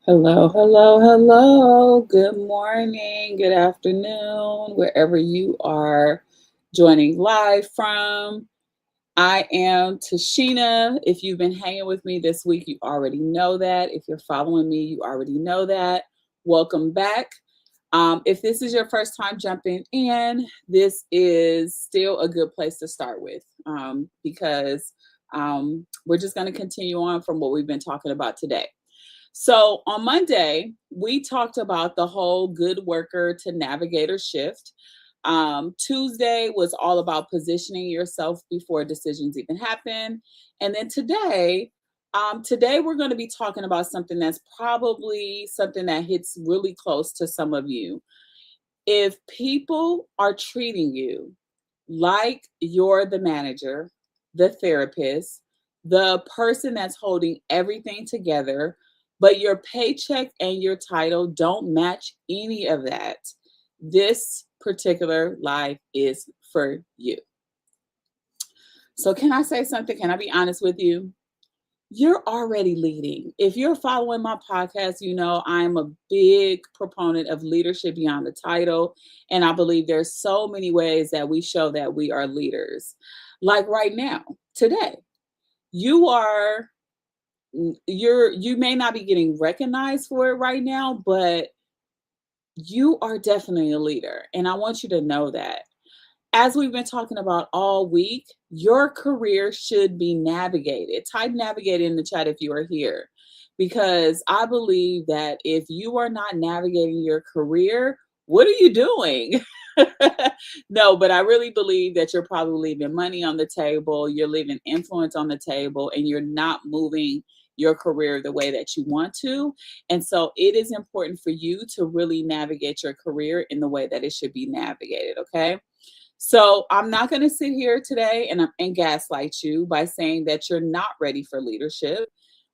Hello, hello, hello. Good morning, good afternoon, wherever you are joining live from. I am Tashina. If you've been hanging with me this week, you already know that. If you're following me, you already know that. Welcome back. If this is your first time jumping in, this is still a good place to start with because we're just going to continue on from what we've been talking about today. So on Monday, we talked about the whole good worker to navigator shift. Tuesday was all about positioning yourself before decisions even happen. And then today we're going to be talking about something that's probably something that hits really close to some of you. If people are treating you like you're the manager, the therapist, the person that's holding everything together, but your paycheck and your title don't match any of that, this particular life is for you. So, can I say something? Can I be honest with you? You're already leading. If you're following my podcast, you know I'm a big proponent of leadership beyond the title. And I believe there's so many ways that we show that we are leaders. Like right now, today, you are you may not be getting recognized for it right now, but you are definitely a leader. And I want you to know that. As we've been talking about all week, your career should be navigated. Type navigate in the chat if you are here, because I believe that if you are not navigating your career, what are you doing? No, but I really believe that you're probably leaving money on the table, you're leaving influence on the table, and you're not moving your career the way that you want to. And so it is important for you to really navigate your career in the way that it should be navigated, okay? So I'm not going to sit here today and gaslight you by saying that you're not ready for leadership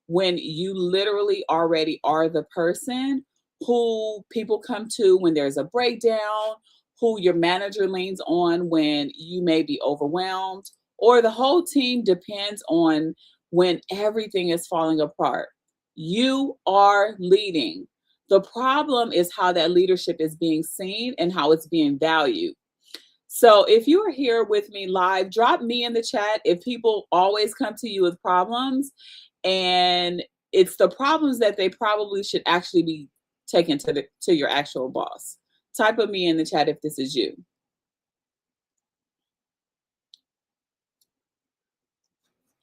when you literally already are the person who people come to when there's a breakdown, who your manager leans on when you may be overwhelmed, or the whole team depends on when everything is falling apart. You are leading. The problem is how that leadership is being seen and how it's being valued. So if you are here with me live, drop me in the chat if people always come to you with problems and it's the problems that they probably should actually be taken to your actual boss. Type of me in the chat if this is you.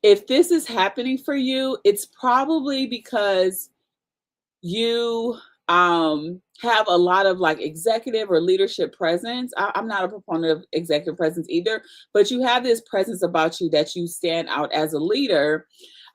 If this is happening for you, it's probably because you have a lot of like executive or leadership presence. I'm not a proponent of executive presence either, but you have this presence about you that you stand out as a leader,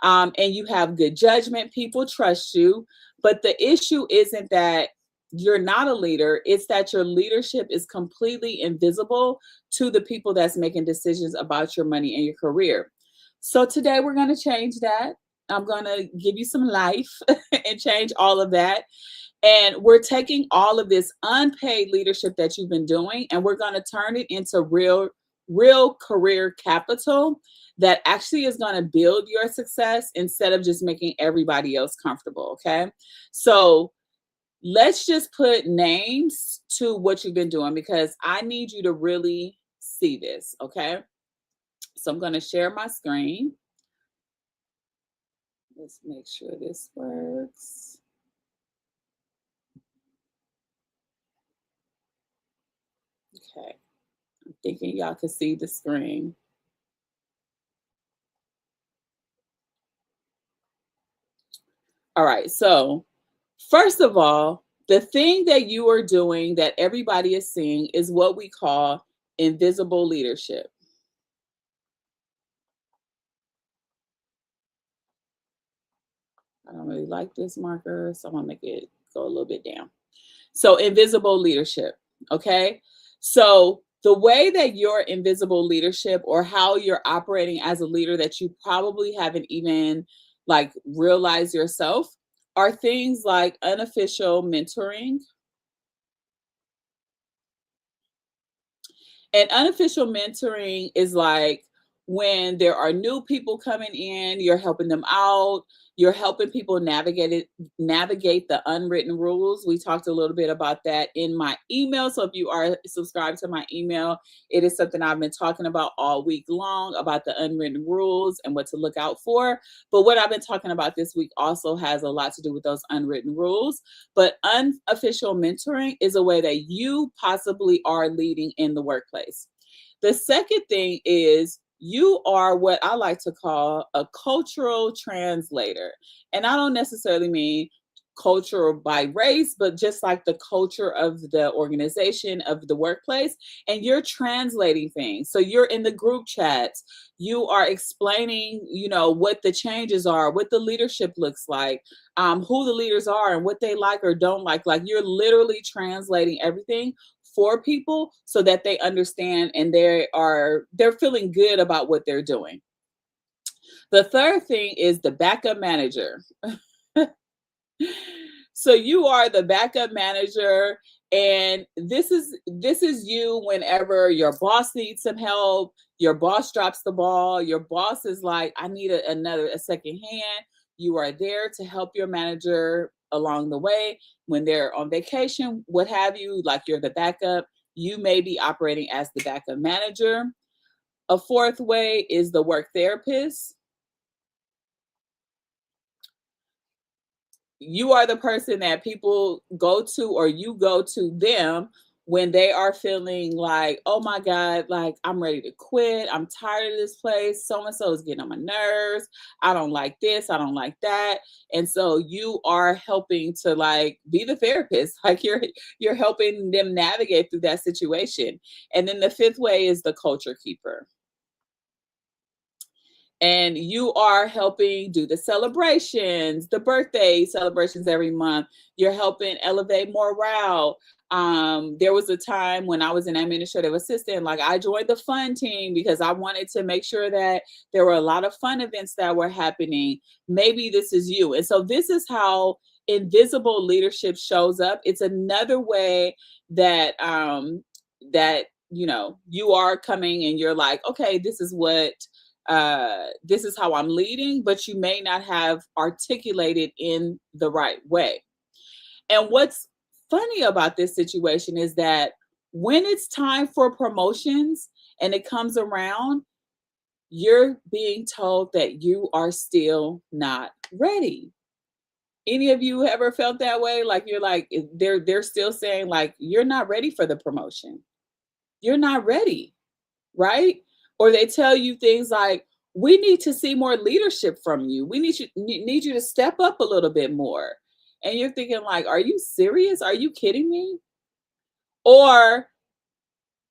and you have good judgment. People trust you, but the issue isn't that you're not a leader, it's that your leadership is completely invisible to the people that's making decisions about your money and your career. So today we're going to change that. I'm going to give you some life and change all of that. And we're taking all of this unpaid leadership that you've been doing and we're going to turn it into real career capital that actually is going to build your success instead of just making everybody else comfortable, okay? So, let's just put names to what you've been doing because I need you to really see this, okay? So I'm going to share my screen. Let's make sure this works. Okay. I'm thinking y'all can see the screen. All right. So, first of all, the thing that you are doing that everybody is seeing is what we call invisible leadership. I don't really like this marker, so I'm going to make it go a little bit down. So, invisible leadership. Okay. So, the way that your invisible leadership or how you're operating as a leader that you probably haven't even like realized yourself are things like unofficial mentoring. And unofficial mentoring is like When there are new people coming in, you're helping them out. You're helping people navigate the unwritten rules. We talked a little bit about that in my email. So if you are subscribed to my email, it is something I've been talking about all week long about the unwritten rules and what to look out for. But what I've been talking about this week also has a lot to do with those unwritten rules. But unofficial mentoring is a way that you possibly are leading in the workplace. The second thing is you are what I like to call a cultural translator. And I don't necessarily mean culture by race, but just like the culture of the organization, of the workplace. And you're translating things. So you're in the group chats, you are explaining, what the changes are, what the leadership looks like, who the leaders are and what they like or don't like. Like you're literally translating everything for people so that they understand and they're feeling good about what they're doing. The third thing is the backup manager. So you are the backup manager, and this is you whenever your boss needs some help, your boss drops the ball, your boss is like, I need a second hand. You are there to help your manager along the way when they're on vacation, what have you, like you're the backup. You may be operating as the backup manager. A fourth way is the work therapist. You are the person that people go to, or you go to them when they are feeling like, oh my God, like I'm ready to quit. I'm tired of this place. So and so is getting on my nerves. I don't like this. I don't like that. And so you are helping to like be the therapist. Like you're helping them navigate through that situation. And then the fifth way is the culture keeper, and you are helping do the celebrations, the birthday celebrations every month. You're helping elevate morale. There was a time when I was an administrative assistant, like I joined the fun team because I wanted to make sure that there were a lot of fun events that were happening. Maybe this is you. And so this is how invisible leadership shows up. It's another way that you are coming and you're like, okay, this is how I'm leading, but you may not have articulated in the right way. And what's funny about this situation is that when it's time for promotions and it comes around, you're being told that you are still not ready. Any of you ever felt that way? Like you're like they're still saying like you're not ready for the promotion. You're not ready, right? Or they tell you things like, we need to see more leadership from you. We need you to step up a little bit more. And you're thinking like, are you serious? Are you kidding me? Or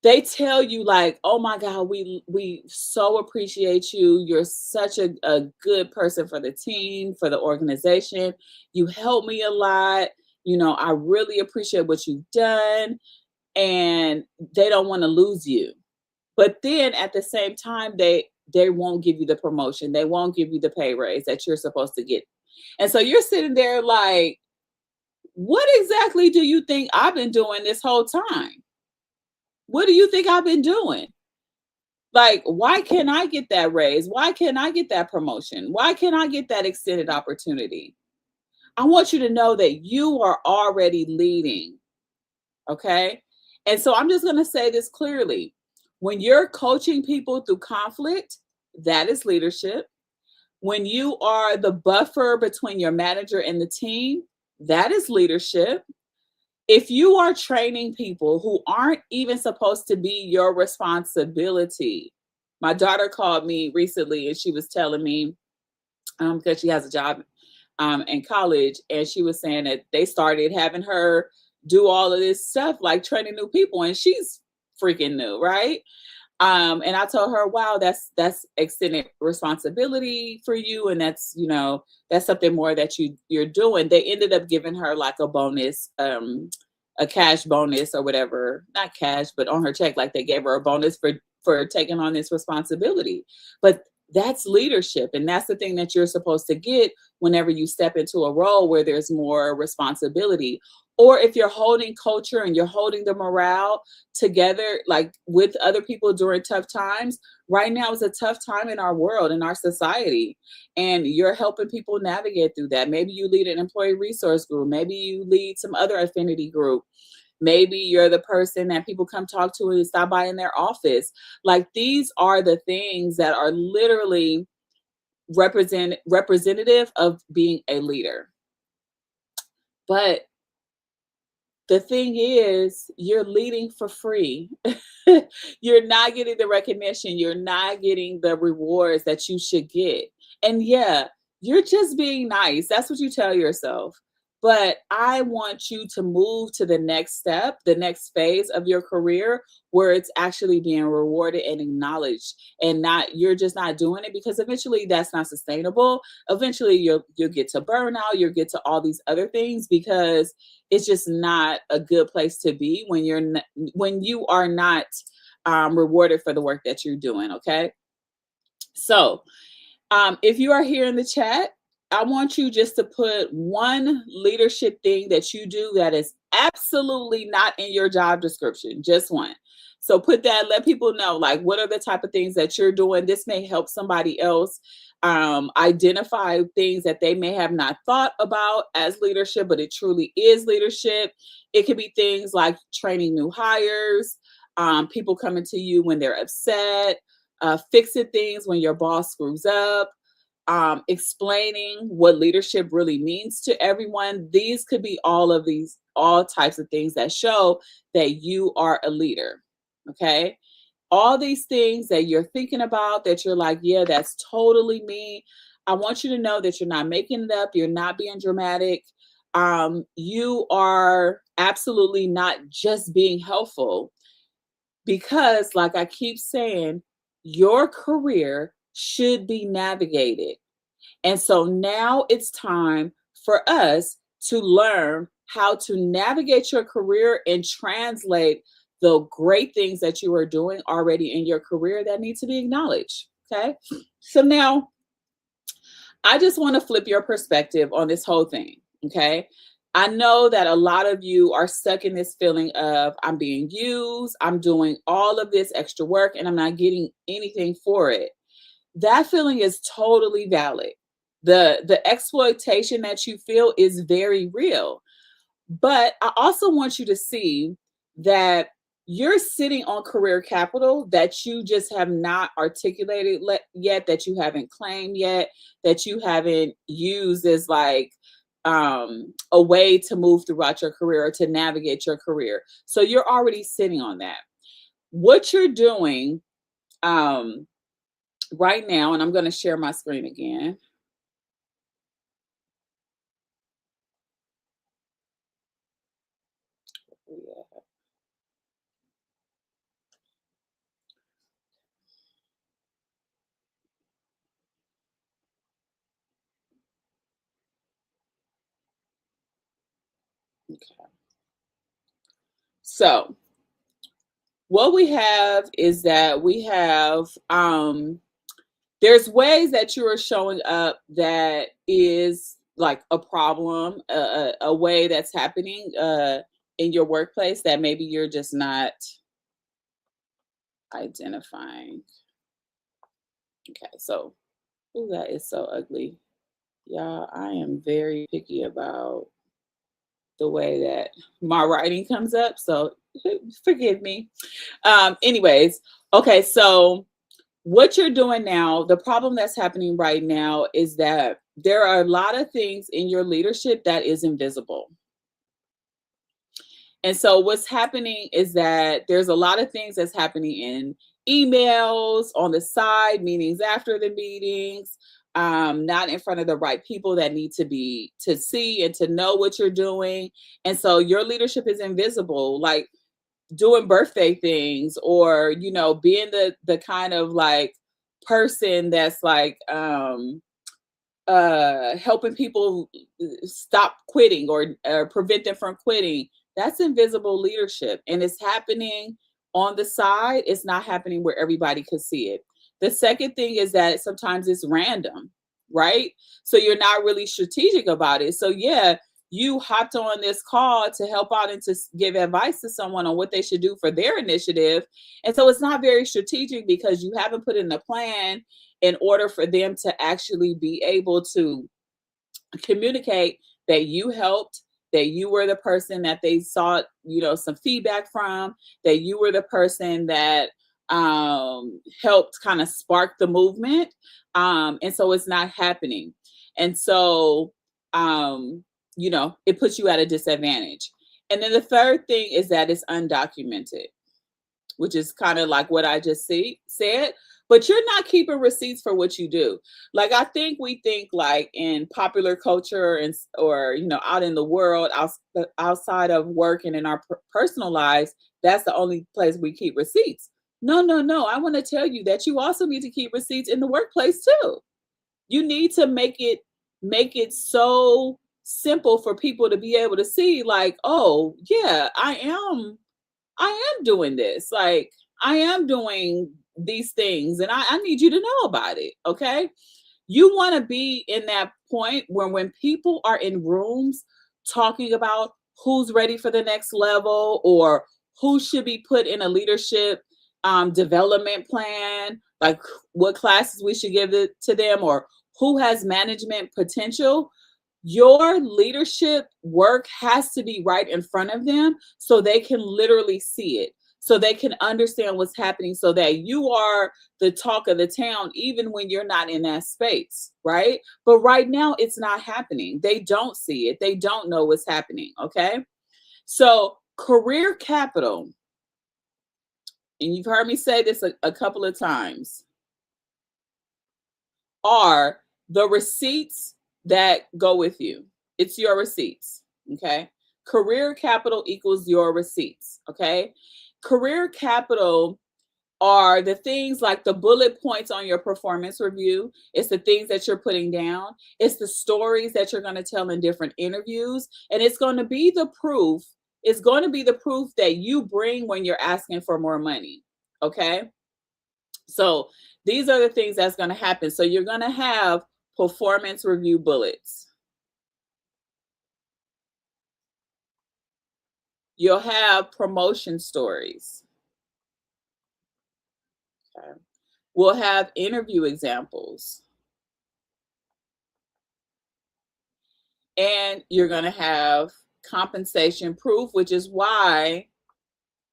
they tell you like, oh my God, we so appreciate you. You're such a good person for the team, for the organization. You help me a lot. I really appreciate what you've done. And they don't want to lose you. But then at the same time, they won't give you the promotion. They won't give you the pay raise that you're supposed to get. And so you're sitting there like, what exactly do you think I've been doing this whole time? What do you think I've been doing? Like, why can't I get that raise? Why can't I get that promotion? Why can't I get that extended opportunity? I want you to know that you are already leading. Okay. And so I'm just going to say this clearly. When you're coaching people through conflict, that is leadership. When you are the buffer between your manager and the team, that is leadership. If you are training people who aren't even supposed to be your responsibility, my daughter called me recently and she was telling me, because she has a job in college, and she was saying that they started having her do all of this stuff like training new people, and she's freaking new, right? And I told her, wow, that's extended responsibility for you, and that's something more that you're doing. They ended up giving her like a bonus, a cash bonus or whatever, not cash, but on her check, like they gave her a bonus for taking on this responsibility. But that's leadership, and that's the thing that you're supposed to get whenever you step into a role where there's more responsibility. or if you're holding culture and you're holding the morale together, like with other people during tough times, right now is a tough time in our world, in our society. And you're helping people navigate through that. Maybe you lead an employee resource group. Maybe you lead some other affinity group. Maybe you're the person that people come talk to and stop by in their office. Like these are the things that are literally representative of being a leader. But the thing is, you're leading for free. You're not getting the recognition. You're not getting the rewards that you should get. And yeah, you're just being nice. That's what you tell yourself. But I want you to move to the next step, the next phase of your career where it's actually being rewarded and acknowledged, and not you're just not doing it because eventually that's not sustainable. Eventually you'll get to burnout, you'll get to all these other things because it's just not a good place to be when when you are not rewarded for the work that you're doing. Okay, so if you are here in the chat, I want you just to put one leadership thing that you do that is absolutely not in your job description, just one. So put that, let people know, like, what are the type of things that you're doing? This may help somebody else identify things that they may have not thought about as leadership, but it truly is leadership. It could be things like training new hires, people coming to you when they're upset, fixing things when your boss screws up, explaining what leadership really means to everyone. These could be all types of things that show that you are a leader. Okay. All these things that you're thinking about that you're like, yeah, that's totally me. I want you to know that you're not making it up. You're not being dramatic. You are absolutely not just being helpful because, like I keep saying, your career should be navigated. And so now it's time for us to learn how to navigate your career and translate the great things that you are doing already in your career that need to be acknowledged. Okay. So now I just want to flip your perspective on this whole thing. Okay. I know that a lot of you are stuck in this feeling of I'm being used, I'm doing all of this extra work, and I'm not getting anything for it. That feeling is totally valid. The exploitation that you feel is very real. But I also want you to see that you're sitting on career capital that you just have not articulated yet, that you haven't claimed yet, that you haven't used as like a way to move throughout your career or to navigate your career. So you're already sitting on that. What you're doing right now, and I'm going to share my screen again. Okay. So what we have is that we have there's ways that you are showing up that is like a problem, a way that's happening in your workplace that maybe you're just not identifying. Okay, so ooh, that is so ugly. Y'all, I am very picky about the way that my writing comes up, so forgive me. Anyways, okay, so what you're doing now, the problem that's happening right now is that there are a lot of things in your leadership that is invisible. And so what's happening is that there's a lot of things that's happening in emails, on the side, meetings after the meetings, not in front of the right people that need to see and to know what you're doing. And so your leadership is invisible, like doing birthday things, or being the kind of like person that's like helping people stop quitting or prevent them from quitting. That's invisible leadership, and it's happening on the side. It's not happening where everybody could see it. The second thing is that sometimes it's random, right? So you're not really strategic about it. So yeah, you hopped on this call to help out and to give advice to someone on what they should do for their initiative. And so it's not very strategic because you haven't put in a plan in order for them to actually be able to communicate that you helped, that you were the person that they sought, some feedback from, that you were the person that helped kind of spark the movement. And so it's not happening. And so, it puts you at a disadvantage. And then the third thing is that it's undocumented, which is kind of like what I just said. But you're not keeping receipts for what you do. Like I think we think like in popular culture or out in the world outside of work and in our personal lives, that's the only place we keep receipts. No, no, no. I want to tell you that you also need to keep receipts in the workplace too. You need to make it so simple for people to be able to see like, oh yeah, I am doing this. Like, I am doing these things, and I need you to know about it. Okay. You want to be in that point where when people are in rooms talking about who's ready for the next level or who should be put in a leadership development plan, like what classes we should give it to them or who has management potential, your leadership work has to be right in front of them so they can literally see it, so they can understand what's happening, so that you are the talk of the town, even when you're not in that space, right? But right now, it's not happening. They don't see it, they don't know what's happening, okay? So, career capital, and you've heard me say this a couple of times, are the receipts that go with you. It's your receipts. Okay. Career capital equals your receipts. Okay. Career capital are the things like the bullet points on your performance review. It's the things that you're putting down. It's the stories that you're going to tell in different interviews. And it's going to be the proof. It's going to be the proof that you bring when you're asking for more money. Okay. So these are the things that's going to happen. So you're going to have performance review bullets. You'll have promotion stories. Okay. We'll have interview examples. And you're going to have compensation proof, which is why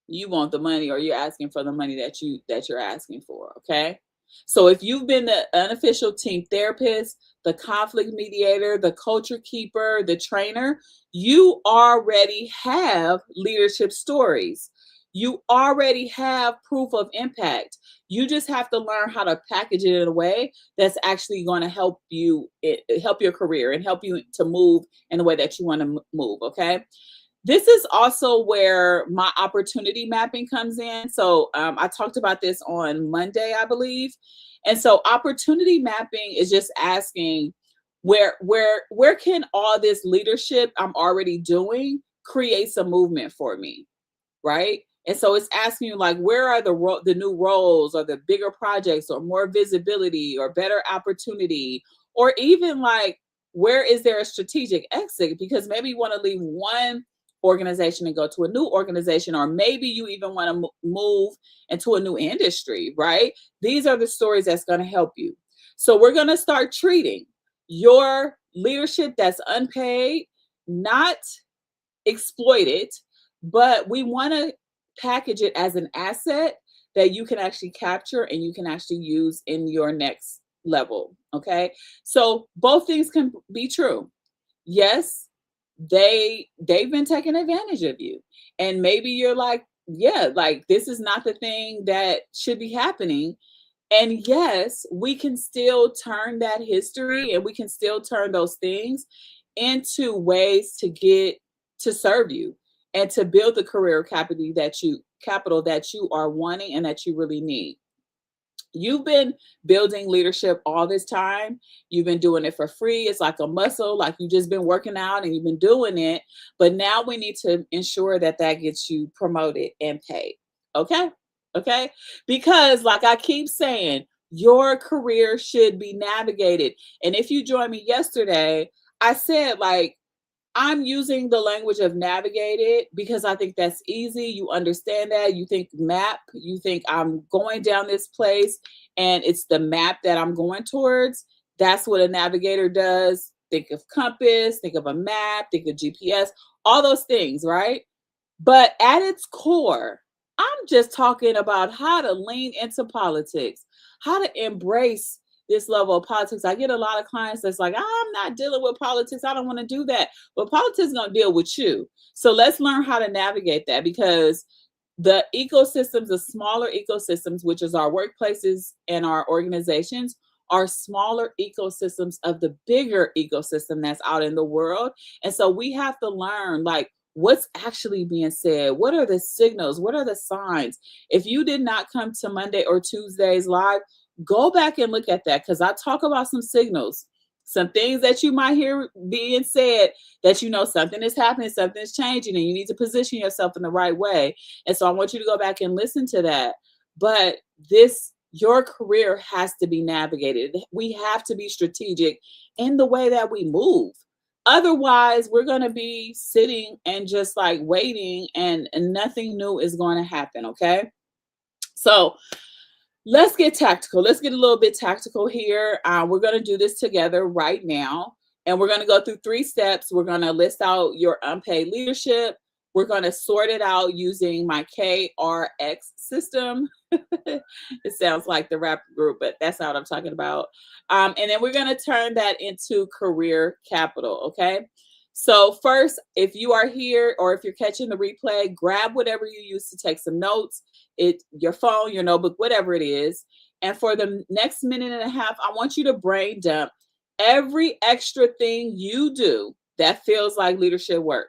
you want the money or you're asking for the money that you're asking for. Okay. So if you've been the unofficial team therapist, the conflict mediator, the culture keeper, the trainer, you already have leadership stories. You already have proof of impact. You just have to learn how to package it in a way that's actually going to help you help your career and help you to move in the way that you want to move. Okay. This is also where my opportunity mapping comes in. So I talked about this on Monday, I believe. And so opportunity mapping is just asking where can all this leadership I'm already doing create some movement for me, right? And so it's asking you like, where are the new roles or the bigger projects or more visibility or better opportunity, or even like, where is there a strategic exit? Because maybe you want to leave one organization and go to a new organization, or maybe you even want to move into a new industry, right? These are the stories that's going to help you. So we're going to start treating your leadership that's unpaid, not exploited, but we want to package it as an asset that you can actually capture and you can actually use in your next level. Okay. So both things can be true. Yes, they've been taking advantage of you. And maybe you're like, yeah, like this is not the thing that should be happening. And yes, we can still turn that history and we can still turn those things into ways to get to serve you and to build the career capital that you are wanting and that you really need. You've been building leadership all this time. You've been doing it for free. It's like a muscle, like you've just been working out and you've been doing it. But now we need to ensure that that gets you promoted and paid. Okay. Okay. Because, like I keep saying, your career should be navigated. And if you joined me yesterday, I said, like, I'm using the language of navigate it because I think that's easy. You understand that. You think map. You think I'm going down this place and it's the map that I'm going towards. That's what a navigator does. Think of compass, think of a map, think of GPS, all those things, right? But at its core, I'm just talking about how to lean into politics, how to embrace this level of politics. I get a lot of clients that's like, I'm not dealing with politics. I don't want to do that. But politics is going to deal with you. So let's learn how to navigate that because the ecosystems, the smaller ecosystems, which is our workplaces and our organizations, are smaller ecosystems of the bigger ecosystem that's out in the world. And so we have to learn like what's actually being said. What are the signals? What are the signs? If you did not come to Monday or Tuesdays live, go back and look at that because I talk about some signals, some things that you might hear being said that you know something is happening, something's changing, and you need to position yourself in the right way. And so I want you to go back and listen to that. But your career has to be navigated. We have to be strategic in the way that we move. Otherwise, we're going to be sitting and just like waiting, and nothing new is going to happen. Okay. So let's get tactical. Let's get a little bit tactical here. We're going to do this together right now. And we're going to go through 3 steps. We're going to list out your unpaid leadership. We're going to sort it out using my KRX system. It sounds like the rap group, but that's not what I'm talking about. And then we're going to turn that into career capital. Okay. So first, if you are here or if you're catching the replay, grab whatever you use to take some notes, your phone, your notebook, whatever it is. And for the next minute and a half, I want you to brain dump every extra thing you do that feels like leadership work.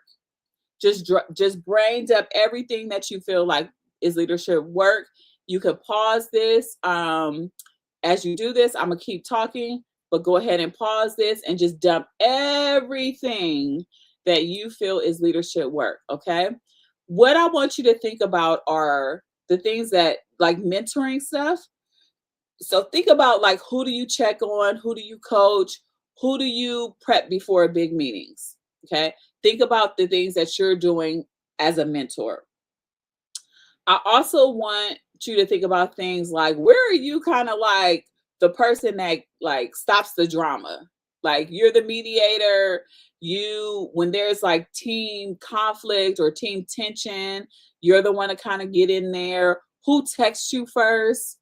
Just brain dump everything that you feel like is leadership work. You could pause this. As you do this, I'm gonna keep talking, but go ahead and pause this and just dump everything that you feel is leadership work. Okay. What I want you to think about are the things that like mentoring stuff. So think about like who do you check on, who do you coach, who do you prep before big meetings? Okay. Think about the things that you're doing as a mentor. I also want you to think about things like where are you kind of like the person that like stops the drama? Like you're the mediator. You when there's like team conflict or team tension, you're the one to kind of get in there. Who texts you first?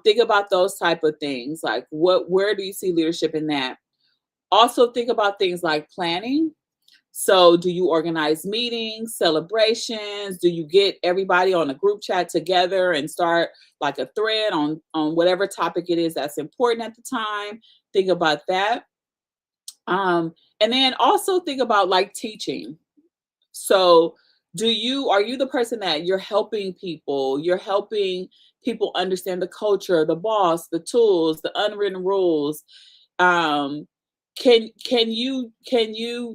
Think about those type of things. Like where do you see leadership in that? Also think about things like planning. So do you organize meetings, celebrations? Do you get everybody on a group chat together and start like a thread on whatever topic it is that's important at the time? Think about that. And then also think about like teaching. So are you the person that you're helping people? You're helping people understand the culture, the boss, the tools, the unwritten rules. Um, can you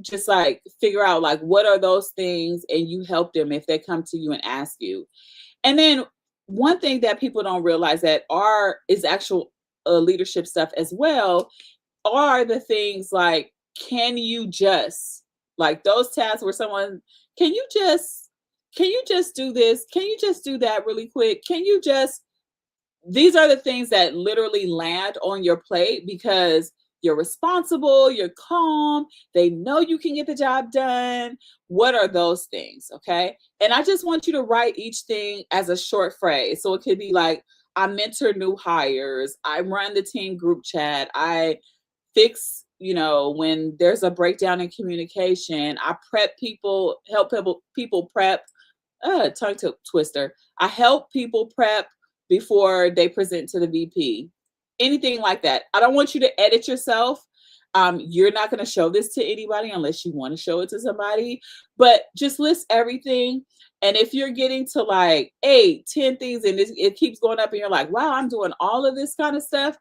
just like figure out like what are those things and you help them if they come to you and ask you. And then one thing that people don't realize that is actual leadership stuff as well are the things like can you just like those tasks where someone can you just do this, can you just do that really quick, can you just these are the things that literally land on your plate because you're responsible, you're calm, they know you can get the job done. What are those things? Okay. And I just want you to write each thing as a short phrase. So it could be like, I mentor new hires, I run the team group chat, I fix, when there's a breakdown in communication, I prep people, help people prep, tongue twister. I help people prep before they present to the VP. Anything like that. I don't want you to edit yourself. You're not going to show this to anybody unless you want to show it to somebody, but just list everything. And if you're getting to like 8, 10 things and it keeps going up and you're like, wow, I'm doing all of this kind of stuff,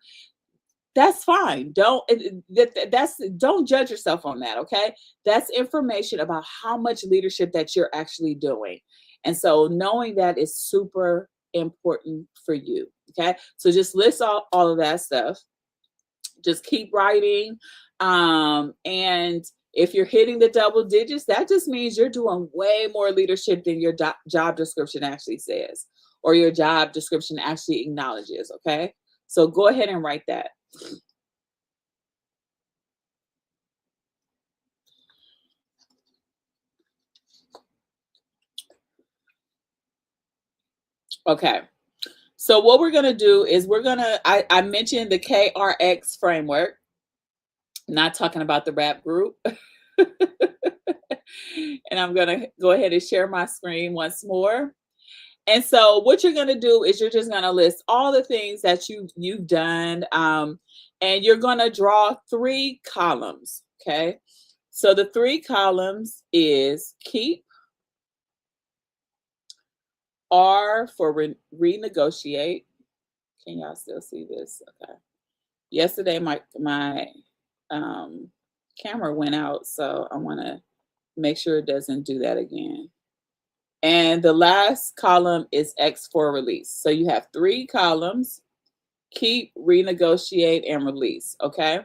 that's fine. Don't judge yourself on that. Okay. That's information about how much leadership that you're actually doing. And so knowing that is super important for you. Okay. So just list all of that stuff. Just keep writing. And If you're hitting the double digits, that just means you're doing way more leadership than your job description actually says, or your job description actually acknowledges. Okay. So go ahead and write that. Okay. So what we're going to do is I mentioned the KRX framework, not talking about the rap group. And I'm going to go ahead and share my screen once more. And so what you're going to do is you're just going to list all the things that you've done. And you're going to draw 3 columns. Okay. So the 3 columns is keep, R for renegotiate. Can y'all still see this? Okay. Yesterday, my camera went out, so I want to make sure it doesn't do that again. And the last column is X for release. So you have 3 columns: keep, renegotiate, and release. Okay.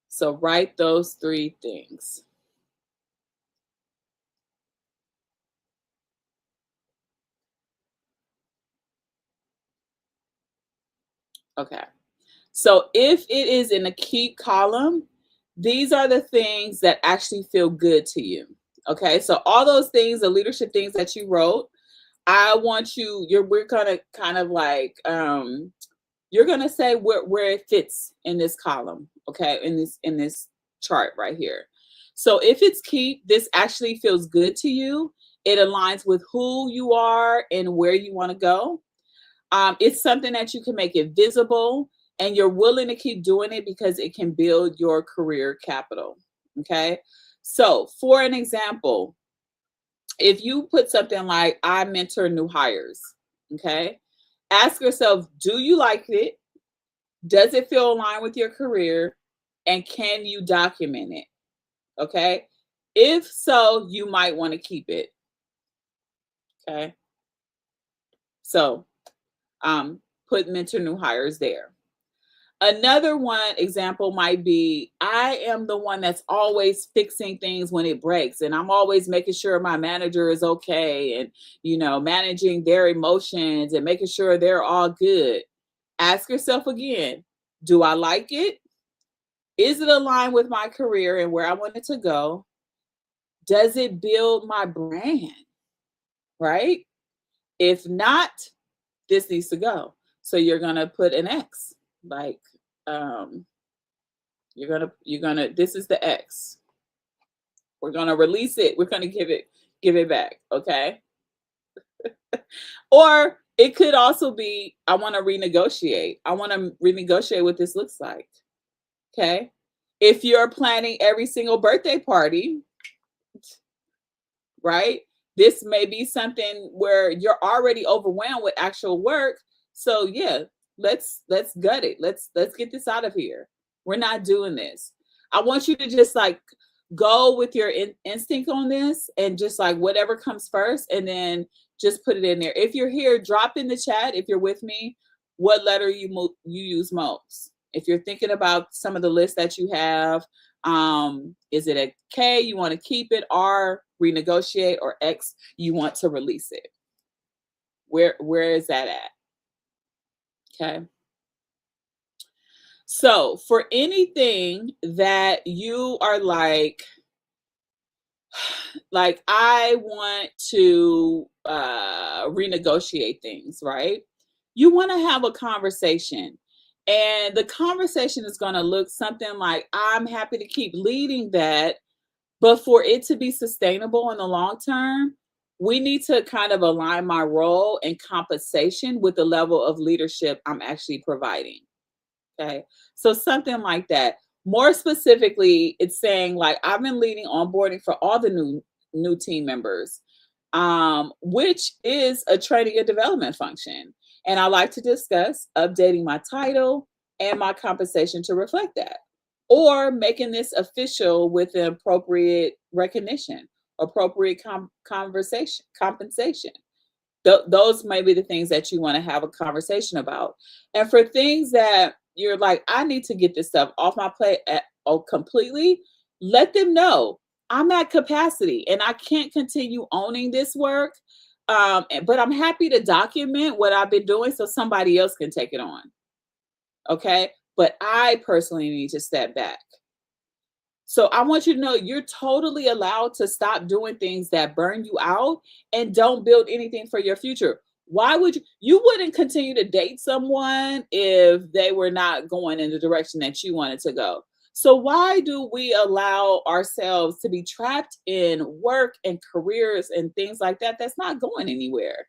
So write those 3 things. Okay. So if it is in the keep column, these are the things that actually feel good to you. Okay. So all those things, the leadership things that you wrote, I want we're gonna kind of like you're gonna say where it fits in this column, okay, in this chart right here. So if it's keep, this actually feels good to you. It aligns with who you are and where you want to go. It's something that you can make it visible, and you're willing to keep doing it because it can build your career capital. Okay. So for an example, if you put something like I mentor new hires, okay, ask yourself, do you like it? Does it feel aligned with your career? And can you document it? Okay. If so, you might want to keep it. Okay. So put mentor new hires there. Another one example might be I am the one that's always fixing things when it breaks, and I'm always making sure my manager is okay, and managing their emotions and making sure they're all good. Ask yourself again, do I like it? Is it aligned with my career and where I want it to go? Does it build my brand? Right? If not, this needs to go. So you're going to put an X, like you're gonna this is the X. We're going to release it. We're going to give it back. Okay. Or it could also be, I want to renegotiate. I want to renegotiate what this looks like. Okay. If you're planning every single birthday party, right? This may be something where you're already overwhelmed with actual work. So yeah, let's gut it. Let's get this out of here. We're not doing this. I want you to just like go with your instinct on this, and just like whatever comes first, and then just put it in there. If you're here, drop in the chat if you're with me what letter you use most. If you're thinking about some of the lists that you have, is it a K, you want to keep it, R, renegotiate, or X, you want to release it? Where is that at? Okay. So for anything that you are like I want to renegotiate things, right? You want to have a conversation. And the conversation is going to look something like, I'm happy to keep leading that, but for it to be sustainable in the long term, we need to kind of align my role and compensation with the level of leadership I'm actually providing. Okay. So something like that. More specifically, it's saying like I've been leading onboarding for all the new team members, which is a training and development function. And I like to discuss updating my title and my compensation to reflect that, or making this official with an appropriate recognition, appropriate compensation. Those may be the things that you want to have a conversation about. And for things that you're like, I need to get this stuff off my plate completely, let them know I'm at capacity and I can't continue owning this work. But I'm happy to document what I've been doing so somebody else can take it on. Okay. But I personally need to step back. So I want you to know you're totally allowed to stop doing things that burn you out and don't build anything for your future. Why would you wouldn't continue to date someone if they were not going in the direction that you wanted to go. So why do we allow ourselves to be trapped in work and careers and things like that that's not going anywhere?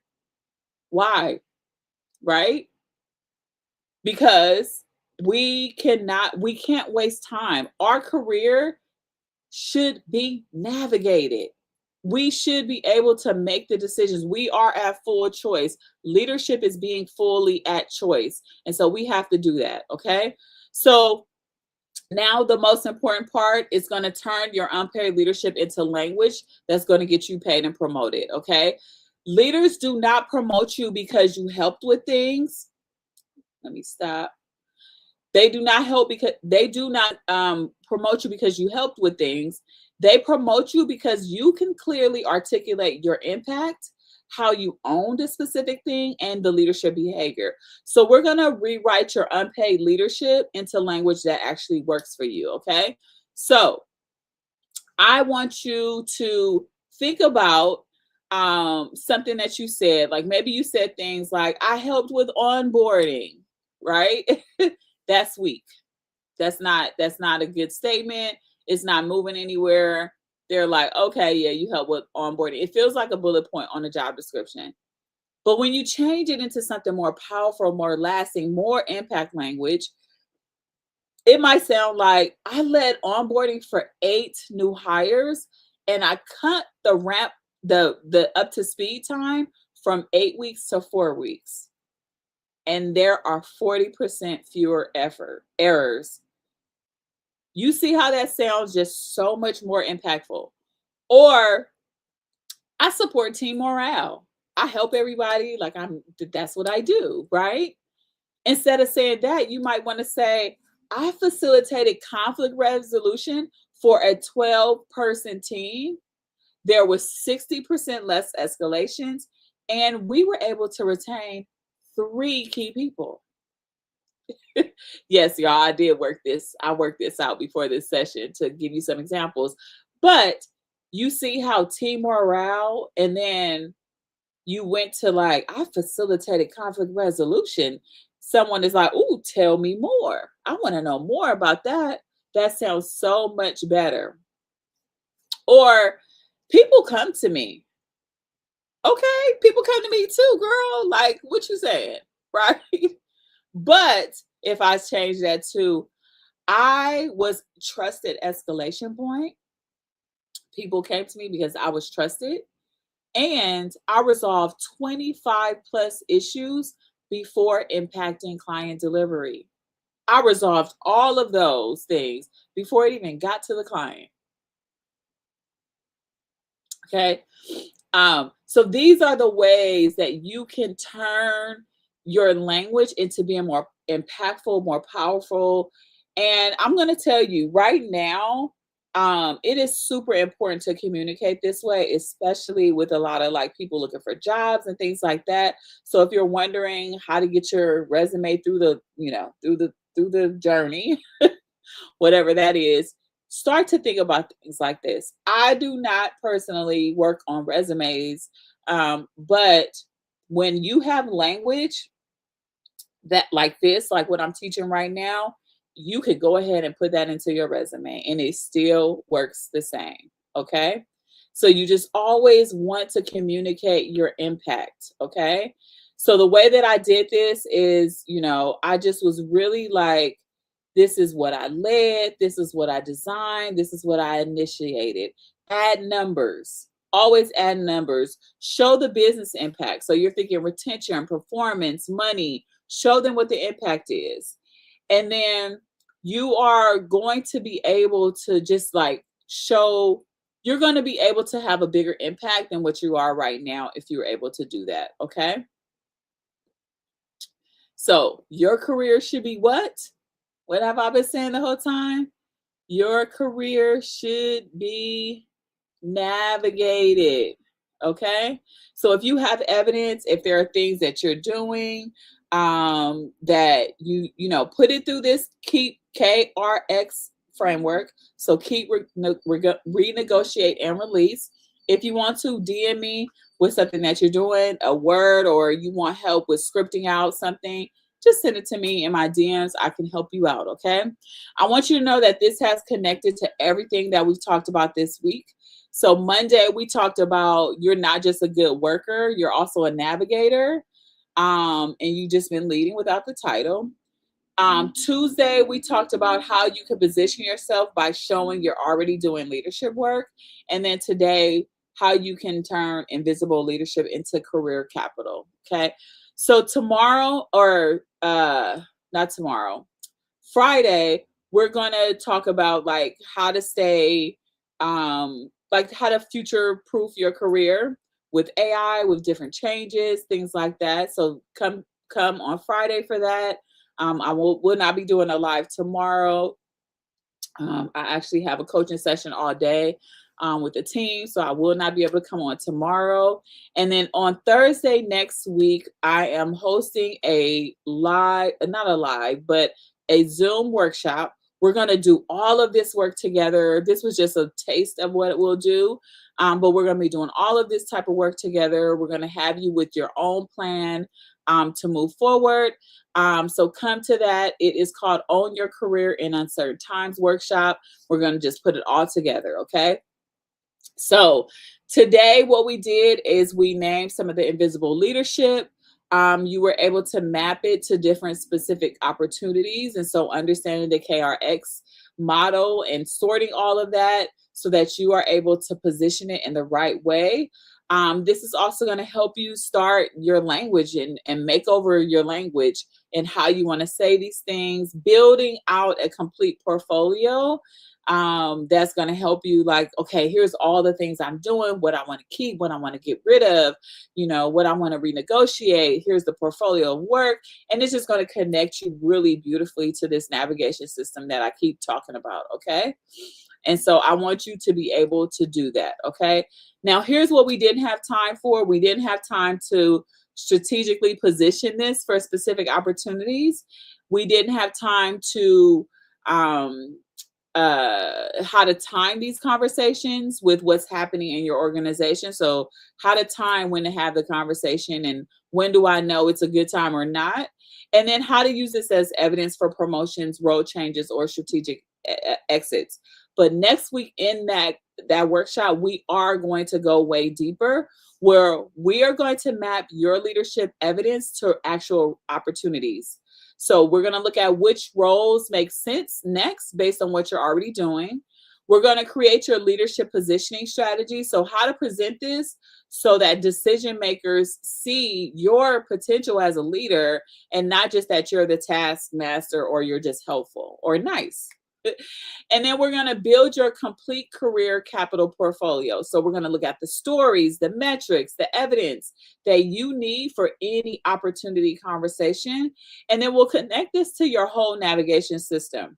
Why? Right? Because we can't waste time. Our career should be navigated. We should be able to make the decisions. We are at full choice. Leadership is being fully at choice. And so we have to do that. Okay. So now the most important part is going to turn your unpaid leadership into language that's going to get you paid and promoted. Okay. Leaders do not promote you because you helped with things. Let me stop. They do not help because they do not promote you because you helped with things. They promote you because you can clearly articulate your impact, how you owned a specific thing, and the leadership behavior. So we're going to rewrite your unpaid leadership into language that actually works for you. Okay. So I want you to think about something that you said. Like maybe you said things like, I helped with onboarding, right? That's weak. That's not a good statement. It's not moving anywhere. They're like, okay, yeah, you help with onboarding. It feels like a bullet point on a job description. But when you change it into something more powerful, more lasting, more impact language, it might sound like I led onboarding for 8 new hires and I cut the ramp, the up to speed time from 8 weeks to 4 weeks. And there are 40% fewer errors. You see how that sounds just so much more impactful. Or I support team morale. I help everybody like that's what I do, right? Instead of saying that, you might want to say, I facilitated conflict resolution for a 12-person team. There was 60% less escalations, and we were able to retain 3 key people. Yes, y'all, I did work this. I worked this out before this session to give you some examples. But you see how team morale, and then you went to like, I facilitated conflict resolution. Someone is like, ooh, tell me more. I want to know more about that. That sounds so much better. Or people come to me. Okay, people come to me too, girl. Like, what you saying? Right? But if I change that to, I was trusted escalation point. People came to me because I was trusted. And I resolved 25 plus issues before impacting client delivery. I resolved all of those things before it even got to the client. Okay. So these are the ways that you can turn your language into being more impactful, more powerful. And I'm going to tell you right now, it is super important to communicate this way, especially with a lot of like people looking for jobs and things like that. So if you're wondering how to get your resume through the, through the journey, whatever that is, start to think about things like this. I do not personally work on resumes, but when you have language that like this, like what I'm teaching right now, you could go ahead and put that into your resume and it still works the same. Okay. So you just always want to communicate your impact. Okay. So the way that I did this is, I just was really like, this is what I led. This is what I designed. This is what I initiated. Add numbers. Always add numbers. Show the business impact. So you're thinking retention, performance, money. Show them what the impact is. And then you are going to be able to just like show, you're going to be able to have a bigger impact than what you are right now if you're able to do that. Okay. So your career should be what? What have I been saying the whole time? Your career should be navigated. Okay. So if you have evidence, if there are things that you're doing, that put it through this keep KRX framework. So keep renegotiate and release. If you want to DM me with something that you're doing, a word, or you want help with scripting out something, just send it to me in my DMs. I can help you out. Okay. I want you to know that this has connected to everything that we've talked about this week. So Monday, we talked about you're not just a good worker, you're also a navigator. And you just been leading without the title. Tuesday, we talked about how you can position yourself by showing you're already doing leadership work. And then today, how you can turn invisible leadership into career capital. Okay. So tomorrow, or not tomorrow, Friday, we're gonna talk about like how to stay, like how to future proof your career with AI, with different changes, things like that. So come on Friday for that. I will not be doing a live tomorrow. I actually have a coaching session all day with the team, so I will not be able to come on tomorrow. And then on Thursday next week, I am hosting a live, not a live, but a Zoom workshop. We're going to do all of this work together. This was just a taste of what we'll do, but we're going to be doing all of this type of work together. We're going to have you with your own plan to move forward. So come to that. It is called Own Your Career in Uncertain Times workshop. We're going to just put it all together. Okay. So today what we did is we named some of the invisible leadership. You were able to map it to different specific opportunities. And so understanding the KRX model and sorting all of that so that you are able to position it in the right way. This is also going to help you start your language and make over your language and how you want to say these things, building out a complete portfolio that's going to help you, like, okay, here's all the things I'm doing, what I want to keep, what I want to get rid of, what I want to renegotiate. Here's the portfolio of work. And it's just going to connect you really beautifully to this navigation system that I keep talking about. Okay. And so I want you to be able to do that. Okay. Now, here's what we didn't have time for. We didn't have time to strategically position this for specific opportunities. We didn't have time to, how to time these conversations with what's happening in your organization. So how to time when to have the conversation and when do I know it's a good time or not? And then how to use this as evidence for promotions, role changes, or strategic exits. But next week in that workshop, we are going to go way deeper, where we are going to map your leadership evidence to actual opportunities. So we're going to look at which roles make sense next based on what you're already doing. We're going to create your leadership positioning strategy. So how to present this so that decision makers see your potential as a leader and not just that you're the taskmaster or you're just helpful or nice. And then we're going to build your complete career capital portfolio. So we're going to look at the stories, the metrics, the evidence that you need for any opportunity conversation. And then we'll connect this to your whole navigation system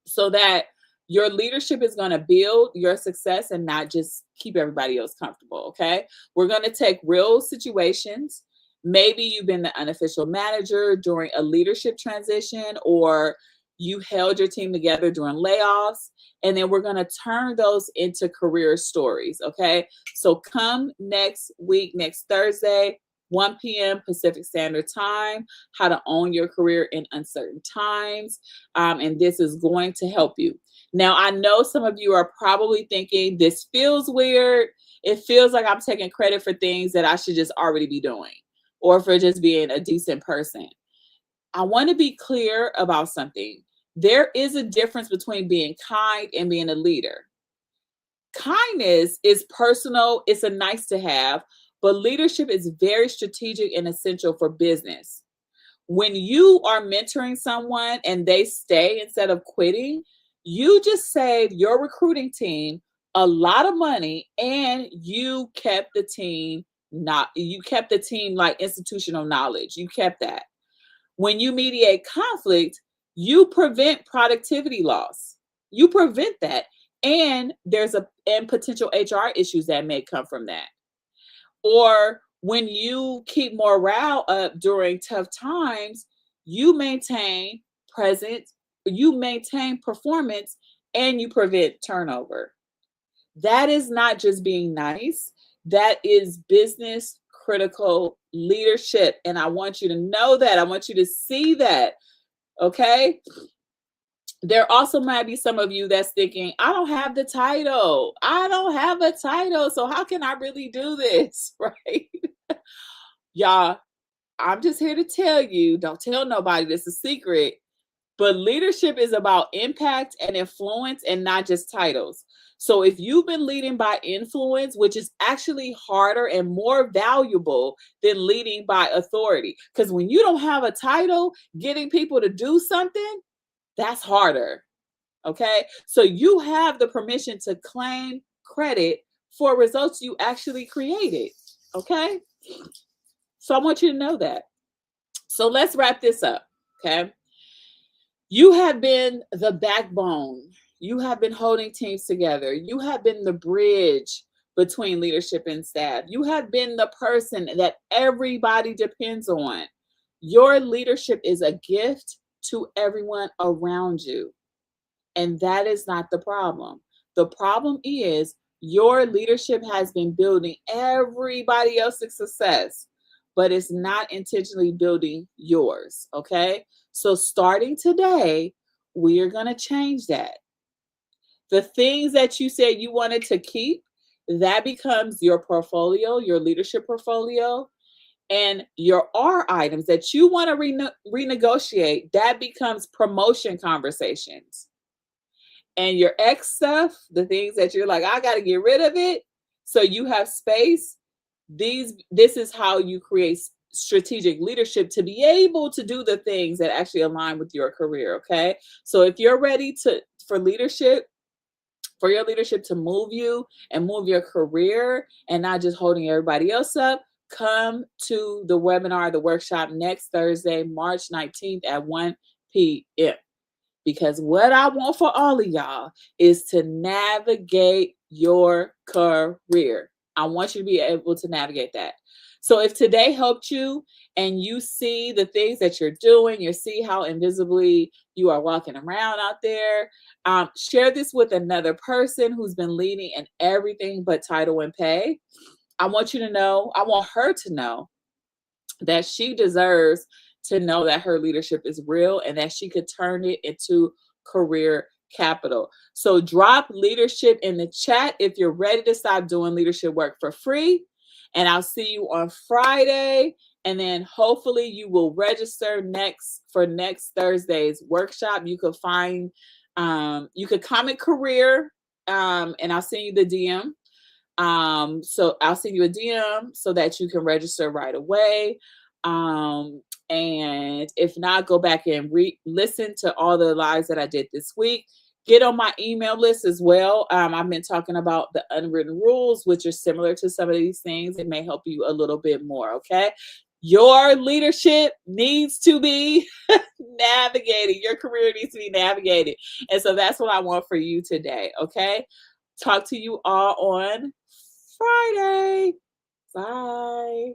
so that your leadership is going to build your success and not just keep everybody else comfortable. Okay. We're going to take real situations. Maybe you've been the unofficial manager during a leadership transition, or you held your team together during layoffs, and then we're going to turn those into career stories. Okay. So come next week, next Thursday, 1 p.m. Pacific Standard Time, how to own your career in uncertain times. And this is going to help you. Now, I know some of you are probably thinking this feels weird. It feels like I'm taking credit for things that I should just already be doing, or for just being a decent person. I want to be clear about something. There is a difference between being kind and being a leader. Kindness is personal, it's a nice to have, but leadership is very strategic and essential for business. When you are mentoring someone and they stay instead of quitting, you just saved your recruiting team a lot of money, and you kept the team like institutional knowledge. You kept that. When you mediate conflict, you prevent productivity loss. You prevent that. And and potential HR issues that may come from that. Or when you keep morale up during tough times, you maintain presence, you maintain performance, and you prevent turnover. That is not just being nice, that is business critical leadership. And I want you to know that. I want you to see that. Okay. There also might be some of you that's thinking, I don't have the title. I don't have a title. So how can I really do this? Right? Y'all, I'm just here to tell you, don't tell nobody, this is a secret. But leadership is about impact and influence and not just titles. So if you've been leading by influence, which is actually harder and more valuable than leading by authority, because when you don't have a title, getting people to do something, that's harder. Okay. So you have the permission to claim credit for results you actually created. Okay. So I want you to know that. So let's wrap this up. Okay. You have been the backbone. You have been holding teams together. You have been the bridge between leadership and staff. You have been the person that everybody depends on. Your leadership is a gift to everyone around you. And that is not the problem. The problem is your leadership has been building everybody else's success, but it's not intentionally building yours. Okay. So starting today, we are going to change that. The things that you said you wanted to keep, that becomes your portfolio, your leadership portfolio. And your R items that you want to renegotiate, that becomes promotion conversations. And your X stuff, the things that you're like, I got to get rid of it so you have space. This is how you create strategic leadership to be able to do the things that actually align with your career. Okay. So if you're ready for leadership, for your leadership to move you and move your career and not just holding everybody else up, come to the webinar, the workshop next Thursday, March 19th at 1 p.m. Because what I want for all of y'all is to navigate your career. I want you to be able to navigate that. So if today helped you and you see the things that you're doing, you see how invisibly you are walking around out there, share this with another person who's been leading in everything but title and pay. I want you to know, I want her to know that she deserves to know that her leadership is real and that she could turn it into career capital. So drop leadership in the chat if you're ready to stop doing leadership work for free. And I'll see you on Friday. And then hopefully you will register next Thursday's workshop. You could you could comment career, and I'll send you the DM. So I'll send you a DM so that you can register right away. And if not, go back and listen to all the lives that I did this week. Get on my email list as well. I've been talking about the unwritten rules, which are similar to some of these things. It may help you a little bit more. Okay. Your leadership needs to be navigated. Your career needs to be navigated. And so that's what I want for you today. Okay. Talk to you all on Friday. Bye.